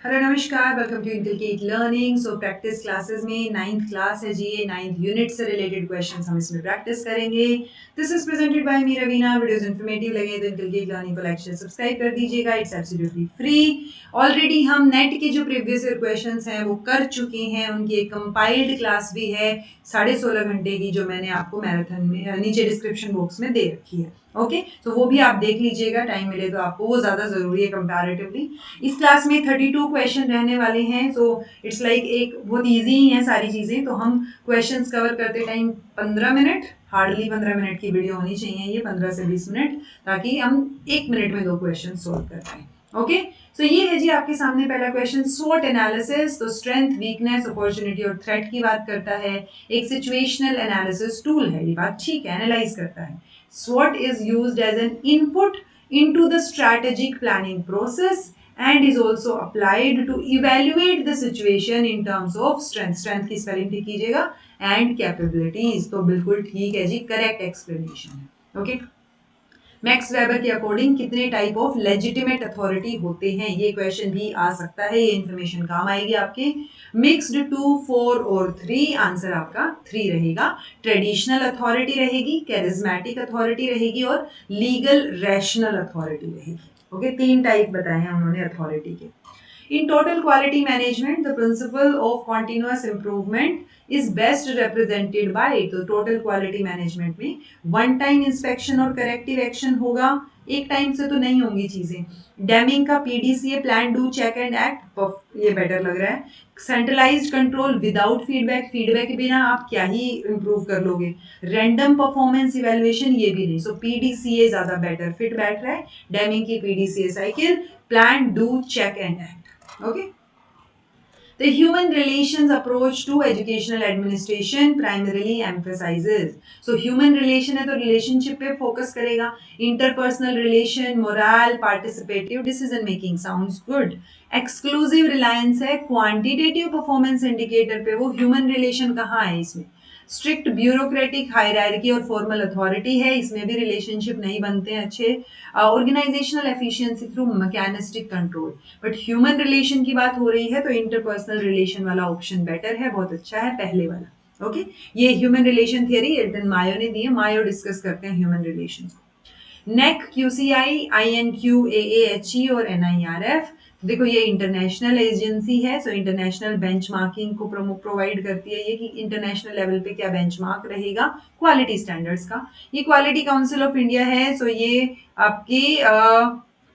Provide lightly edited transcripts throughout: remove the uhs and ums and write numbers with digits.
Hello नमस्कार, welcome to inculcate learning. So practice classes में 9th class है जी, ये 9th यूनिट से रिलेटेड क्वेश्चंस हम इसमें प्रैक्टिस करेंगे। This is presented by me Raveena. Videos informative लगे तो इनकलकेट लर्निंग को लाइक शेयर सब्सक्राइब कर दीजिएगा। It's absolutely free. ऑलरेडी हम नेट के जो प्रीवियस ईयर क्वेश्चंस हैं वो कर चुके हैं, उनकी एक कंपाइल्ड क्लास भी है 16.5 घंटे की, जो मैंने आपको मैराथन में नीचे डिस्क्रिप्शन बॉक्स में दे रखी है। ओके, तो वो भी आप देख लीजिएगा, टाइम मिले तो आपको, वो ज्यादा जरूरी है कंपैरेटिवली। इस क्लास में 32 क्वेश्चन रहने वाले हैं। सो इट्स लाइक एक बहुत इजी ही है सारी चीजें। तो हम क्वेश्चंस कवर करते टाइम 15 मिनट, हार्डली 15 मिनट की वीडियो होनी चाहिए, ये 15 से 20 मिनट, ताकि हम 1 मिनट में 2 क्वेश्चन सोल्व कर पाए। ओके, सो ये है जी आपके सामने पहला क्वेश्चन, स्वॉट एनालिसिस। तो स्ट्रेंथ, वीकनेस, अपॉर्चुनिटी और थ्रेट की बात करता है। एक सिचुएशनल एनालिसिस टूल है, ये बात ठीक है, एनालाइज करता है। SWOT is used as an input into the strategic planning process and is also applied to evaluate the situation in terms of strength. Strength की स्पेलिंग ठीक कीजिएगा, and capabilities। तो बिल्कुल ठीक है जी, करेक्ट एक्सप्लेनेशन है। ओके, मैक्स वेबर के according कितने टाइप ऑफ लेजिटिमेट अथॉरिटी होते हैं, ये क्वेश्चन भी आ सकता है, ये इन्फॉर्मेशन काम आएगी आपके। मिक्स्ड 2, 4 और 3, आंसर आपका 3 रहेगा। ट्रेडिशनल अथॉरिटी रहेगी, कैरिज्मेटिक अथॉरिटी रहेगी और लीगल रैशनल अथॉरिटी रहेगी। ओके, 3 टाइप बताए हैं उन्होंने अथॉरिटी के। In total quality management, the principle of continuous improvement is best represented by, तो total quality management में one time inspection और corrective action होगा, एक टाइम से तो नहीं होंगी चीजें। डेमिंग का PDCA, plan, do, check and act, ये बेटर लग रहा है। Centralised control without feedback, feedback के बिना आप क्या ही इंप्रूव कर लोगे। रैंडम परफॉर्मेंस इवेल्युएशन, ये भी नहीं। सो PDCA ज्यादा बेटर फिट बैठ रहा है, डेमिंग की PDCA cycle, plan, do, check and act. Okay. The human relations approach to educational administration primarily emphasizes. So human relation है तो relationship पे focus करेगा, interpersonal relation, morale, participative decision making, sounds good. Exclusive reliance है quantitative performance indicator पे, वो human relation कहाँ है इसमें। स्ट्रिक्ट ब्यूरोक्रेटिक हायरार्की और फॉर्मल अथॉरिटी है, इसमें भी रिलेशनशिप नहीं बनते हैं अच्छे। Organisational efficiency through mechanistic control. But human relation की बात हो रही है तो इंटरपर्सनल रिलेशन वाला ऑप्शन बेटर है, बहुत अच्छा है पहले वाला। ओके, ये human relation theory Elton Mayo ने दी है, मायो डिस्कस करते हैं human relation. NAAC, QCI, INQ, AAHE और NIRF, देखो ये इंटरनेशनल एजेंसी है, सो इंटरनेशनल बेंचमार्किंग को प्रोवाइड करती है, ये कि इंटरनेशनल लेवल पे क्या बेंचमार्क रहेगा क्वालिटी स्टैंडर्ड्स का। ये क्वालिटी काउंसिल ऑफ इंडिया है, सो ये आपकी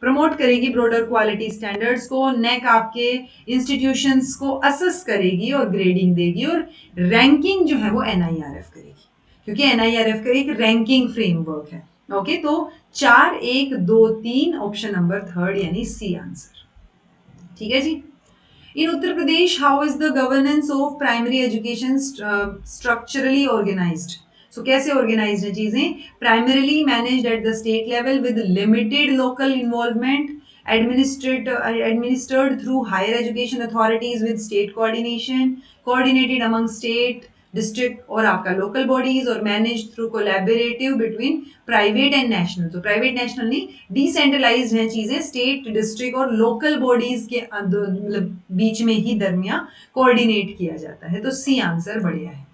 प्रमोट करेगी ब्रॉडर क्वालिटी स्टैंडर्ड्स को। नेक आपके इंस्टीट्यूशंस को असेस करेगी और ग्रेडिंग देगी, और रैंकिंग जो है वो NIRF करेगी, क्योंकि NIRF का एक रैंकिंग फ्रेमवर्क है। ओके, तो 4, 1, 2, 3, ऑप्शन नंबर 3 यानी सी आंसर। ठीक है जी। In Uttar Pradesh, how is the governance of primary education structurally organized. So कैसे ऑर्गेनाइज्ड है चीजें। Primarily managed at the state level with limited local involvement, administered through higher education authorities with state coordination, coordinated among state, district और आपका local bodies, और manage through collaborative between private and national. तो private national नहीं, decentralised हैं चीजें, state, district और local bodies के मतलब बीच में ही दरमियान कोऑर्डिनेट किया जाता है। तो सी आंसर बढ़िया है।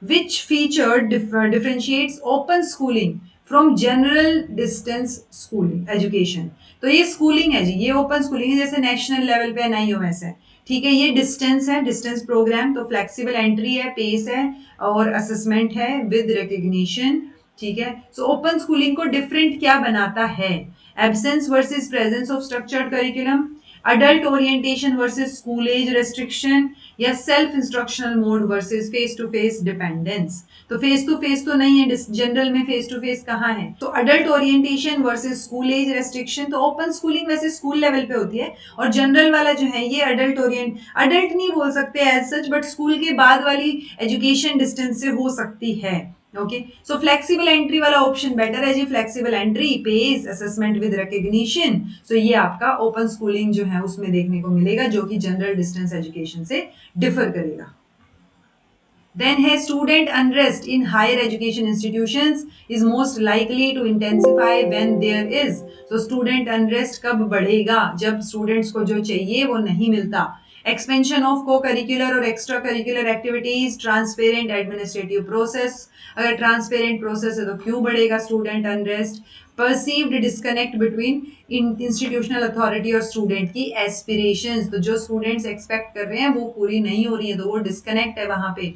Which feature differentiates open schooling from general distance schooling education। तो ये स्कूलिंग है जी, ये ओपन स्कूलिंग है, जैसे नेशनल लेवल पे NIOS है, ठीक है। ये डिस्टेंस है, डिस्टेंस प्रोग्राम, तो फ्लेक्सिबल एंट्री है, पेस है और असेसमेंट है विद रिकग्निशन, ठीक है। सो ओपन स्कूलिंग को डिफरेंट क्या बनाता है। Absence versus presence of structured curriculum, adult orientation versus school age restriction, या self instructional mode versus face to face dependence. तो फेस टू फेस तो नहीं है, जनरल में फेस टू फेस कहाँ है। तो adult orientation versus school age restriction, तो ओपन स्कूलिंग वैसे स्कूल लेवल पे होती है, और जनरल वाला जो है ये अडल्ट नहीं बोल सकते एज सच, बट स्कूल के बाद वाली एजुकेशन डिस्टेंस से हो सकती है। ओके, सो फ्लेक्सिबल एंट्री वाला ऑप्शन बेटर है जी, flexible entry, pace, assessment with recognition. So ये आपका ओपन स्कूलिंग जो है उसमें देखने को मिलेगा, जो कि जनरल डिस्टेंस एजुकेशन से डिफर करेगा। देन है student unrest in higher education institutions is most likely to intensify when there is, तो स्टूडेंट अनरेस्ट कब बढ़ेगा, जब स्टूडेंट्स को जो चाहिए वो नहीं मिलता। एक्सपेंशन ऑफ को करिकुलर और extra curricular activities, transparent administrative process, अगर ट्रांसपेरेंट प्रोसेस है तो क्यों बढ़ेगा student unrest. Perceived disconnect between institutional authority और स्टूडेंट की एस्पिरेशंस, तो जो स्टूडेंट्स एक्सपेक्ट कर रहे हैं वो पूरी नहीं हो रही है, तो वो डिस्कनेक्ट है वहां पे।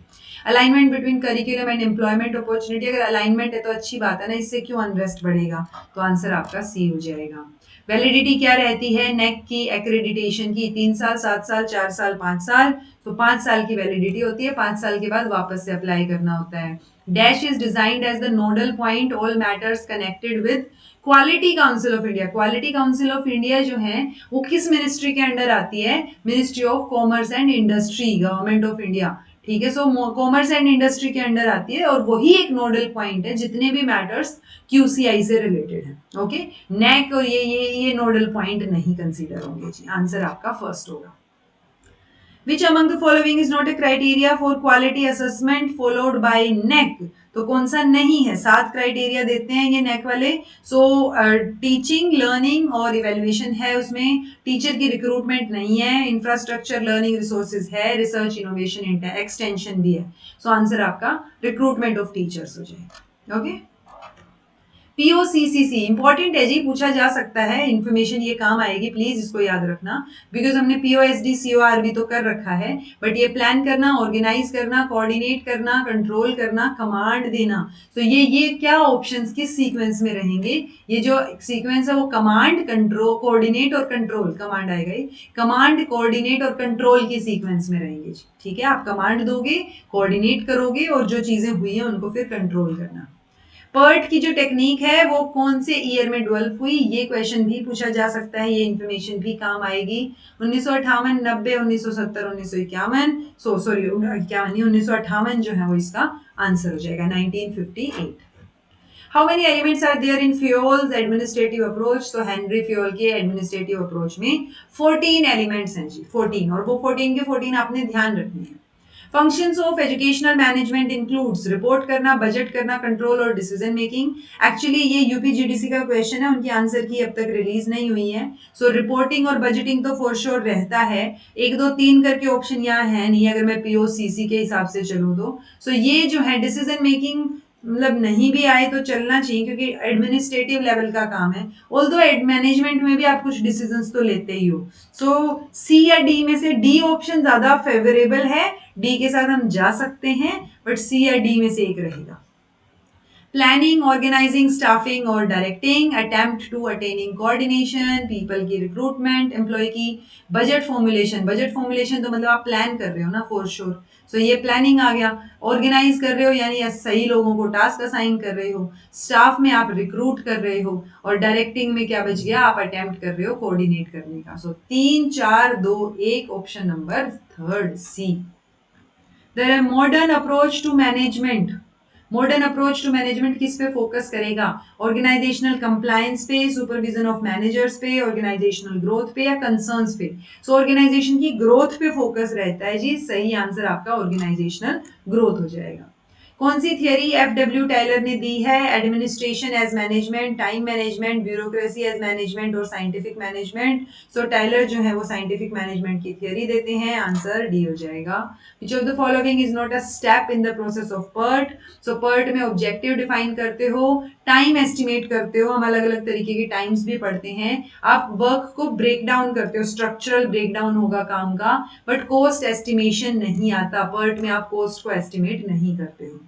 Alignment between curriculum and employment opportunity, अगर अलाइनमेंट है तो अच्छी बात है ना, इससे क्यों अनरेस्ट बढ़ेगा, तो आंसर आपका सी हो जाएगा। वैलिडिटी क्या रहती है नेक की, एक्रेडिटेशन की, 3 साल, 7 साल, 4 साल, 5 साल, तो 5 साल की वैलिडिटी होती है, 5 साल के बाद वापस से अप्लाई करना होता है। Dash is designed as the nodal point all matters connected with quality council of India. Quality council of India जो है वो किस मिनिस्ट्री के अंडर आती है, ministry of commerce and industry, government of India, ठीक है। सो कॉमर्स एंड इंडस्ट्री के अंडर आती है और वही एक नोडल पॉइंट है जितने भी मैटर्स क्यूसीआई से रिलेटेड है, ओके। नेक और ये नोडल पॉइंट नहीं कंसीडर होंगे जी, आंसर आपका फर्स्ट होगा। Which among the following is not a criteria for quality assessment followed by NEC? तो कौन सा नहीं है, 7 क्राइटेरिया देते हैं ये नेक वाले। सो टीचिंग, लर्निंग और इवेल्युएशन है उसमें, टीचर की रिक्रूटमेंट नहीं है, इंफ्रास्ट्रक्चर, लर्निंग रिसोर्सेज है, रिसर्च, इनोवेशन, एक्सटेंशन भी है। सो आंसर आपका रिक्रूटमेंट ऑफ टीचर्स हो जाएगा, ओके। पीओसीसीसी इंपॉर्टेंट है जी, पूछा जा सकता है, इंफॉर्मेशन ये काम आएगी, प्लीज इसको याद रखना, बिकॉज हमने पीओएसडी सीओआर भी तो कर रखा है, बट ये प्लान करना, ऑर्गेनाइज करना, कोऑर्डिनेट करना, कंट्रोल करना, कमांड देना, तो ये क्या ऑप्शंस किस सीक्वेंस में रहेंगे, ये जो सीक्वेंस है वो कमांड, कंट्रोल, कोऑर्डिनेट और कंट्रोल, कमांड आएगा, कमांड, कोऑर्डिनेट और कंट्रोल की सीक्वेंस में रहेंगे, ठीक है। आप कमांड दोगे, कोऑर्डिनेट करोगे और जो चीजें हुई है उनको फिर कंट्रोल करना। पर्ट की जो टेक्निक है वो कौन से ईयर में डेवलप हुई, ये क्वेश्चन भी पूछा जा सकता है, ये इंफॉर्मेशन भी काम आएगी। 1958, 90, 1970, 1951, सॉरी 51 नहीं, 1958 जो है वो इसका आंसर हो जाएगा, 1958। How many elements are there in Fayol's administrative approach, तो हेनरी फ्यूल के एडमिनिस्ट्रेटिव अप्रोच में 14 एलिमेंट्स हैं जी, 14, और वो 14 के 14 आपने ध्यान रखने हैं। Functions of educational management includes report करना, बजट करना, कंट्रोल और डिसीजन मेकिंग। एक्चुअली ये यूपीजीडीसी का क्वेश्चन है, उनकी आंसर की अब तक रिलीज नहीं हुई है। सो रिपोर्टिंग और बजटिंग तो फॉर श्योर रहता है, 1 2 3 करके ऑप्शन यहाँ है नहीं, अगर मैं पीओसीसी के हिसाब से चलूँ तो। सो ये जो है डिसीजन मेकिंग मतलब नहीं भी आए तो चलना चाहिए, क्योंकि एडमिनिस्ट्रेटिव लेवल का काम है, ऑल्दो मैनेजमेंट में भी आप कुछ डिसीजंस तो लेते ही हो। सो सी या डी में से डी ऑप्शन ज्यादा फेवरेबल है, डी के साथ हम जा सकते हैं, बट सी या डी में से एक रहेगा। प्लानिंग, ऑर्गेनाइजिंग, स्टाफिंग और directing, attempt to attaining coordination, people की रिक्रूटमेंट, एम्प्लॉय की, बजट फॉर्मुलेशन, बजट फॉर्मुलेशन तो मतलब आप प्लान कर रहे हो ना फॉर श्योर, सो ये प्लानिंग आ गया। ऑर्गेनाइज कर रहे हो यानी सही लोगों को टास्क असाइन कर रहे हो, स्टाफ में आप रिक्रूट कर रहे हो, और डायरेक्टिंग में क्या बच गया, आप अटेम्प्ट कर रहे हो कोऑर्डिनेट करने का। So 3 4 2 1 option number third C. There are modern approach to management, modern approach to management किस पे फोकस करेगा, ऑर्गेनाइजेशनल कंप्लायंस पे, सुपरविजन ऑफ मैनेजर्स पे, ऑर्गेनाइजेशनल ग्रोथ पे या कंसर्न्स पे। सो ऑर्गेनाइजेशन की ग्रोथ पे फोकस रहता है जी, सही आंसर आपका ऑर्गेनाइजेशनल ग्रोथ हो जाएगा। कौन सी थियरी एफडब्ल्यू टाइलर ने दी है, administration as management, time management, bureaucracy as management और साइंटिफिक मैनेजमेंट। सो टाइलर जो है वो साइंटिफिक मैनेजमेंट की थियरी देते हैं, आंसर डी हो जाएगा। Which of the following is not a step in the process of PERT, so PERT में ऑब्जेक्टिव डिफाइन करते हो, टाइम एस्टिमेट करते हो, हम अलग अलग तरीके के टाइम्स भी पढ़ते हैं, आप वर्क को ब्रेक डाउन करते हो, स्ट्रक्चरल ब्रेक डाउन होगा काम का, बट कॉस्ट एस्टिमेशन नहीं आता, पर्ट में आप कॉस्ट को एस्टिमेट नहीं करते हो।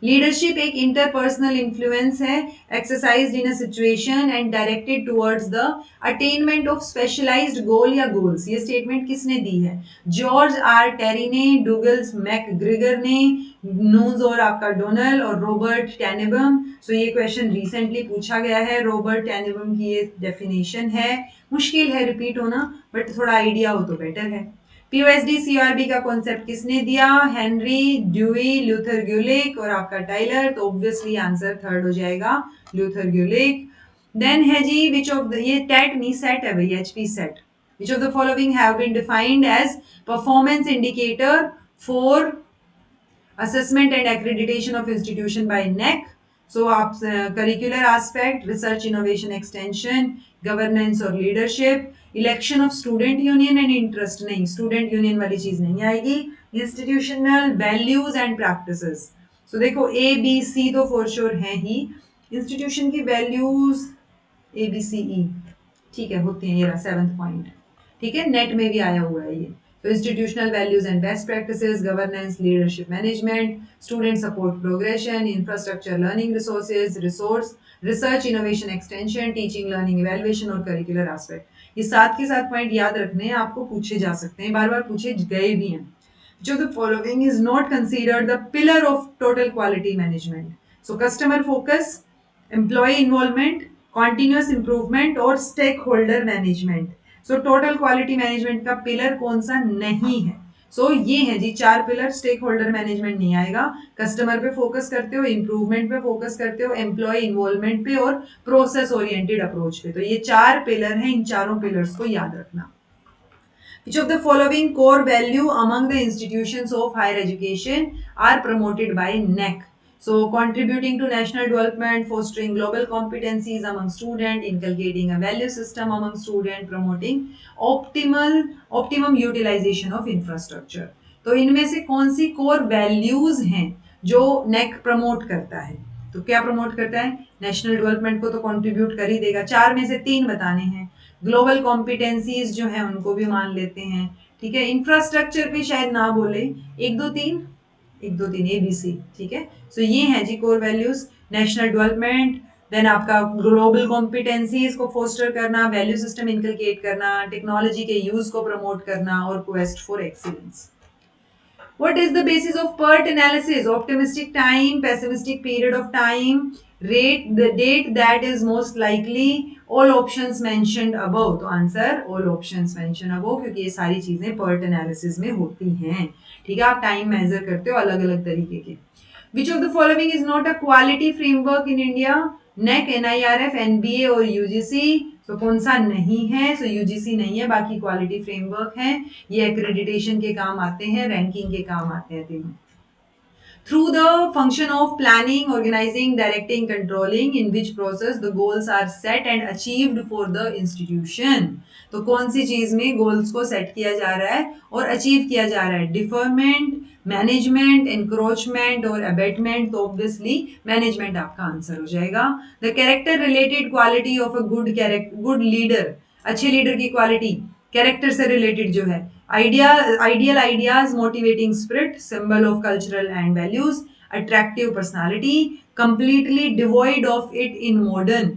लीडरशिप एक इंटरपर्सनल इन्फ्लुएंस है, exercised in a situation and directed towards the attainment of specialized goal या गोल्स। ये स्टेटमेंट किसने दी है, जॉर्ज आर टेरी ने, डूगल्स मैकग्रिगर ने, नूज और आपका डोनल और रॉबर्ट टेनेबम। सो ये क्वेश्चन रिसेंटली पूछा गया है, रॉबर्ट टेनेबम की ये डेफिनेशन है, मुश्किल है रिपीट होना, बट थोड़ा आइडिया हो तो बेटर है। पीओएसडी सीआरबी का कॉन्सेप्ट किसने दिया, हेनरी, ड्यूई, ल्यूथर ग्यूलिक और आपका टाइलर, तो ऑब्वियसली आंसर थर्ड हो जाएगा, ल्यूथर ग्यूलिक। देन है जी विच ऑफ द, ये टेट नहीं सेट है भाई, HP set, which of the following have been defined as performance indicator for assessment and accreditation of institution by NEC. So आप curricular aspect, research innovation extension, governance और leadership, election of student union and interest नहीं, student union वाली चीज नहीं आएगी, institutional values and practices. So देखो A B C तो for sure है ही, institution की values A B C E ठीक है होती हैं, ये रहा 7th पॉइंट, ठीक है नेट में भी आया हुआ है ये. तो institutional values and best practices, governance, leadership management, student support progression, infrastructure, learning resources, research innovation extension, teaching learning evaluation और करिकुलर एस्पेक्ट. ये सात के साथ पॉइंट याद रखने हैं, आपको पूछे जा सकते हैं, बार बार पूछे गए भी हैं. जो the following is not considered the pillar of total quality management. So customer focus, employee involvement, continuous improvement और stakeholder management. So total quality management का पिलर कौन सा नहीं है? सो ये है जी 4 पिलर. स्टेक होल्डर मैनेजमेंट नहीं आएगा, कस्टमर पे फोकस करते हो, इंप्रूवमेंट पे फोकस करते हो, एम्प्लॉय इन्वॉल्वमेंट पे और प्रोसेस ओरिएंटेड अप्रोच पे. तो ये 4 पिलर हैं, इन चारों पिलर्स को याद रखना. Which of the following core value among the institutions of higher education are promoted by NEC? So, contributing to national development, fostering global competencies among students, inculcating a value system among students, promoting optimum utilization of infrastructure. तो इनमें से कौन सी core values हैं जो NEC promote करता है? तो क्या प्रमोट करता है? नेशनल डेवलपमेंट को तो कंट्रीब्यूट कर ही देगा. 4 में से 3 बताने हैं. ग्लोबल कॉम्पिटेंसीज जो है उनको भी मान लेते हैं, ठीक है. इंफ्रास्ट्रक्चर पे शायद ना बोले, 1 2 3 ABC, ठीक है. सो ये है जी core values. National development, then आपका ग्लोबल कॉम्पिटेंसीज को फोस्टर करना, वैल्यू सिस्टम इनकलकेट करना, टेक्नोलॉजी के यूज को प्रमोट करना और quest for excellence. What is the basis of PERT analysis? Optimistic time, pessimistic period of time, rate, the date that is most likely, all options mentioned above. तो answer all options mentioned above, क्योंकि ये सारी चीजें PERT analysis में होती हैं, ठीक है. आप टाइम मेजर करते हो अलग अलग तरीके के. Which of the following is not a quality framework in India? NEC, NIRF, NBA और UGC. तो कौन सा नहीं है? सो यूजीसी नहीं है, बाकी क्वालिटी फ्रेमवर्क है. ये एक्रेडिटेशन के काम आते हैं, रैंकिंग के काम आते हैं तीनों. Through the function of planning, organizing, directing, controlling, in which process the goals are set and achieved for the institution. तो कौन सी चीज में गोल्स को सेट किया जा रहा है और अचीव किया जा रहा है? डिफरमेंट, मैनेजमेंट, एनक्रोचमेंट और अबेटमेंट. तो ऑब्वियसली मैनेजमेंट आपका आंसर हो जाएगा. The character related quality of a good leader, अच्छे लीडर की क्वालिटी कैरेक्टर से रिलेटेड जो है. Ideal ideas, motivating spirit, symbol of cultural and values, attractive personality, completely devoid of it in modern.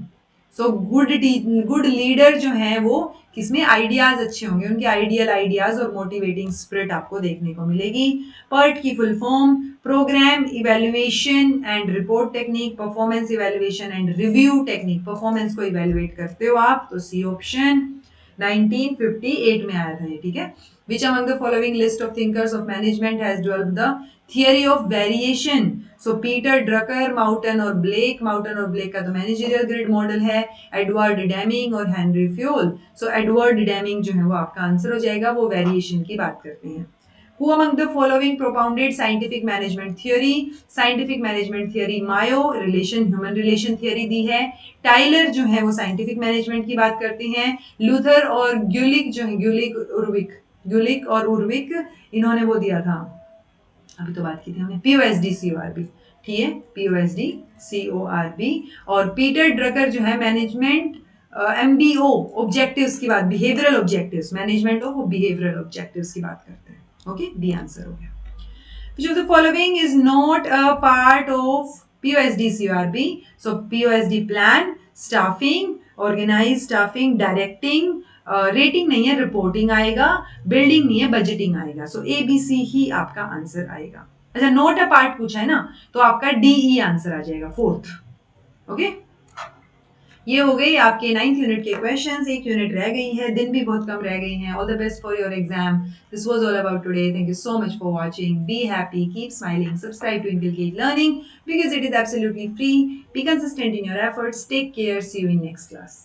So good leader जो है वो किसमें? Ideas अच्छे होंगे, उनके आइडियल आइडियाज और मोटिवेटिंग स्पिरिट आपको देखने को मिलेगी. पर्ट की full form programme evaluation and report technique, performance evaluation and review technique. Performance को इवेल्युएट करते हो आप, तो सी ऑप्शन 1958 में आया था ये, ठीक है. Which among the following list of thinkers of management has developed the theory of variation? So Peter Drucker, Mountain और Blake. Mountain और Blake का तो मैनेजरियल ग्रिड मॉडल है. एडवर्ड डेमिंग और हेनरी फ्यूल. सो एडवर्ड डेमिंग जो है वो आपका आंसर हो जाएगा, वो वेरिएशन की बात करते हैं. Who among the following propounded scientific management theory? Scientific management theory Mayo, human relation theory दी है. टाइलर जो है वो scientific management की बात करते हैं. लूथर और ग्यूलिक जो है, ग्यूलिक और उर्विक, इन्होंने वो दिया था, अभी तो बात की थी हमने, POSD CORB, ठीक है, POSD CORB. और पीटर ड्रकर जो है मैनेजमेंट MBO ऑब्जेक्टिव्स की बात, behavioural objectives, management of behavioural objectives की बात करते हैं. ओके, बी आंसर हो गया. Which of the following is not a part of POSD CORB? So POSD plan, staffing, organize staffing, directing, rating नहीं है, रिपोर्टिंग आएगा, बिल्डिंग नहीं है, बजटिंग आएगा. सो ABC ही आपका आंसर आएगा. अच्छा, नोट अ पार्ट पूछा है ना, तो आपका DE आंसर आ जाएगा, 4th. ओके, ये हो गई आपके 9th यूनिट के क्वेश्चंस. एक यूनिट रह गई है, दिन भी बहुत कम रह गई हैं. All the best for your exam. This was all about today. Thank you so much for watching. Be happy, keep smiling, subscribe to inculcate Learning because it is absolutely free. Be consistent in your efforts. Take care. See you in next class.